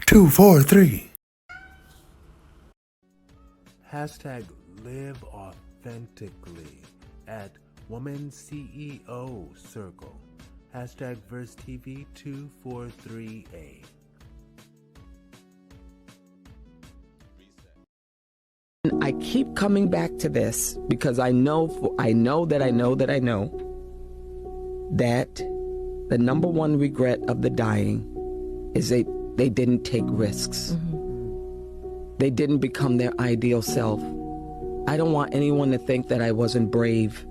243. Hashtag live authentically at Woman CEO Circle. Hashtag VerseTV 243A. I keep coming back to this because I know that the number one regret of the dying is they didn't take risks. Mm-hmm. They didn't become their ideal self. I don't want anyone to think that I wasn't brave.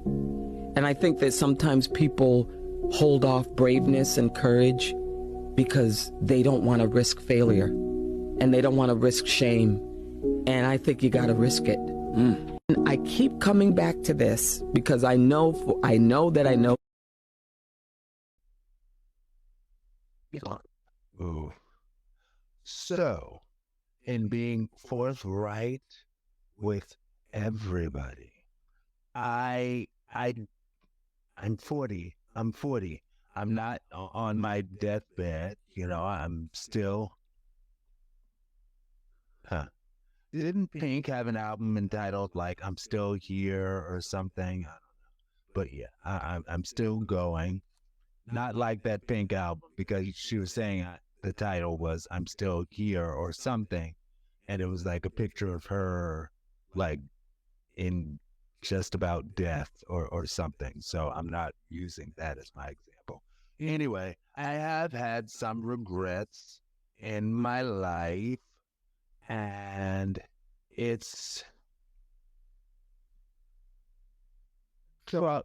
And I think that sometimes people hold off braveness and courage because they don't want to risk failure and they don't want to risk shame. And I think you got to risk it. And I keep coming back to this because I know. Ooh. So, in being forthright with everybody, I'm 40. I'm 40. I'm not on my deathbed. I'm still. Didn't Pink have an album entitled like "I'm Still Here" or something? I don't know. But yeah, I'm still going. Not like that Pink album because she was saying the title was "I'm Still Here" or something, and it was like a picture of her like in just about death or something. So I'm not using that as my example. Anyway, I have had some regrets in my life, and it's so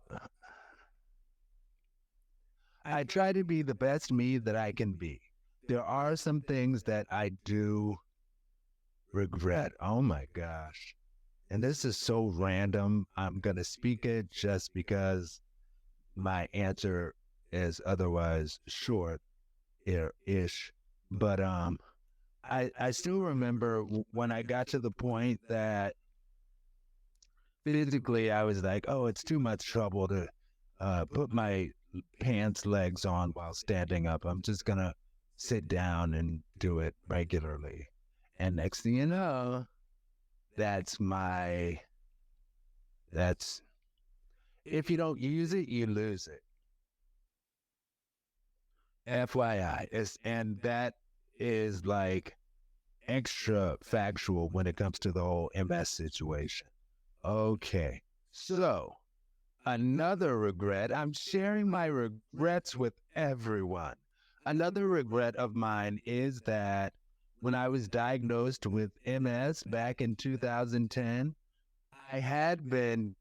I try to be the best me that I can be. There are some things that I do regret. Oh my gosh. And this is so random. I'm going to speak it just because my answer is otherwise short-ish. But I still remember when I got to the point that physically I was like, oh, it's too much trouble to put my pants legs on while standing up. I'm just going to sit down and do it regularly. And next thing you know, that's if you don't use it, you lose it. FYI. And that is like extra factual when it comes to the whole MS situation. Okay. So, another regret, I'm sharing my regrets with everyone. Another regret of mine is that when I was diagnosed with MS back in 2010, I had been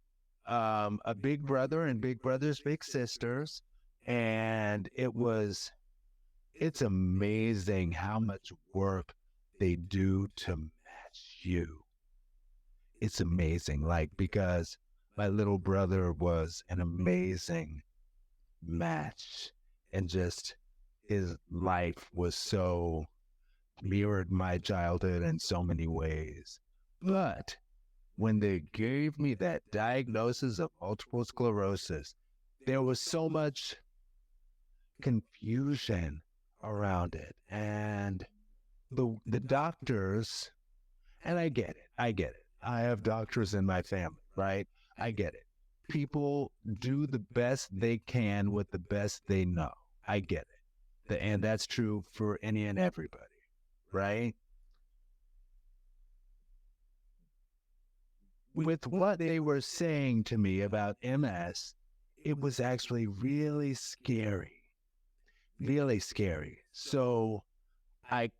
a big brother and big brothers, big sisters, and it's amazing how much work they do to match you. It's amazing, because my little brother was an amazing match, and just his life was so mirrored my childhood in so many ways. But when they gave me that diagnosis of multiple sclerosis, there was so much confusion around it. And the doctors, and I get it. I have doctors in my family, right? I get it. People do the best they can with the best they know. I get it. And that's true for any and everybody, right? With what they were saying to me about MS, it was actually really scary. Really scary. So I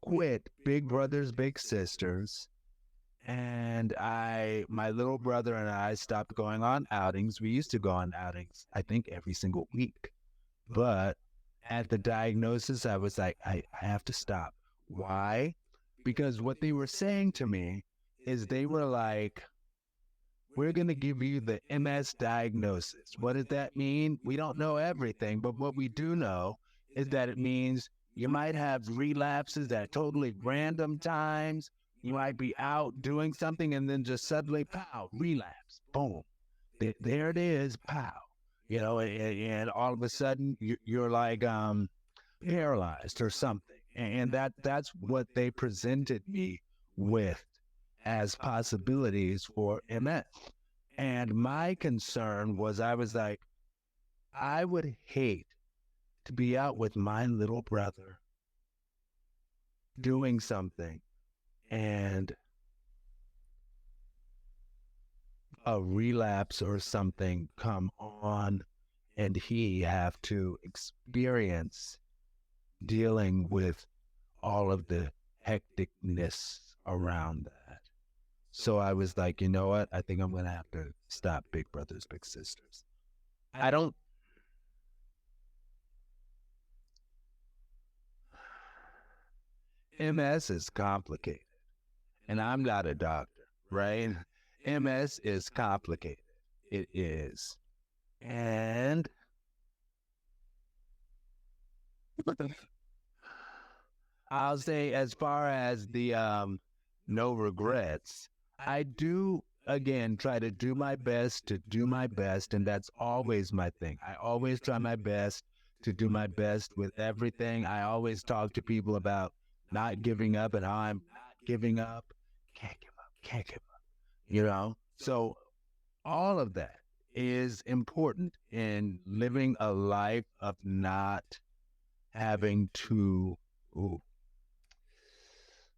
quit Big Brothers Big Sisters, and my little brother and I stopped going on outings. We used to go on outings, I think, every single week. But at the diagnosis, I was like, I have to stop. Why? Because what they were saying to me is they were like, we're going to give you the MS diagnosis. What does that mean? We don't know everything, but what we do know is that it means you might have relapses at totally random times. You might be out doing something and then just suddenly, pow, relapse, boom. There it is, pow. And all of a sudden you're like paralyzed or something. And that's what they presented me with as possibilities for MS. And my concern was, I was like, I would hate to be out with my little brother doing something and a relapse or something come on and he have to experience dealing with all of the hecticness around that. So I was like, you know what? I think I'm going to have to stop Big Brothers Big Sisters. MS is complicated, and I'm not a doctor, right? MS is complicated. It is. And I'll say, as far as the no regrets, I do, again, try to do my best to do my best, and that's always my thing. I always try my best to do my best with everything. I always talk to people about not giving up and how I'm not giving up. Can't give up, you know? So all of that is important in living a life of not having to, ooh,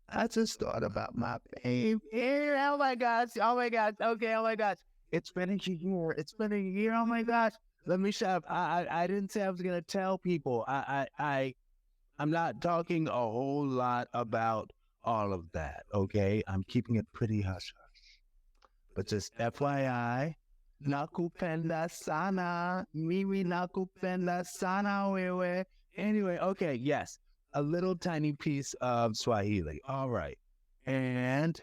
I just thought about my baby. Oh my gosh. Oh my gosh. Okay. Oh my gosh. It's been a year. It's been a year. Oh my gosh. Let me shut up. I didn't say I was gonna tell people. I'm not talking a whole lot about all of that. Okay. I'm keeping it pretty hush hush. But just FYI, nakupenda sana. Mimi nakupenda sana wewe. Anyway, okay, yes. A little tiny piece of Swahili. All right. And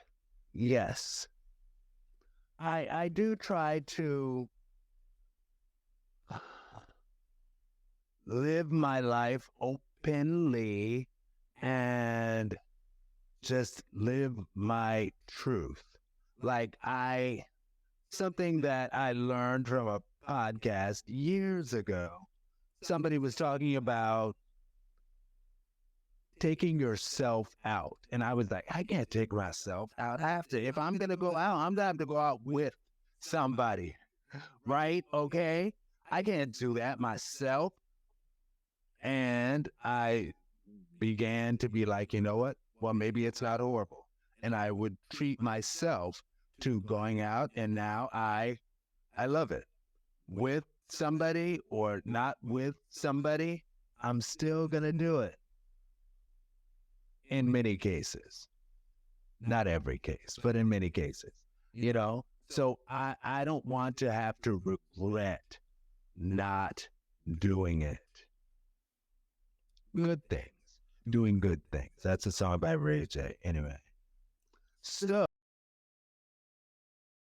yes, I do try to live my life openly and just live my truth. Like something that I learned from a podcast years ago. Somebody was talking about taking yourself out. And I was like, I can't take myself out. I have to, if I'm going to go out, I'm going to have to go out with somebody, right? Okay. I can't do that myself. And I began to be like, you know what? Well, maybe it's not horrible. And I would treat myself to going out. And now I love it. With somebody or not with somebody, I'm still going to do it. In many cases, not every case, but in many cases, you know? So I don't want to have to regret not doing it. Good things, doing good things. That's a song by Ray J. Anyway, so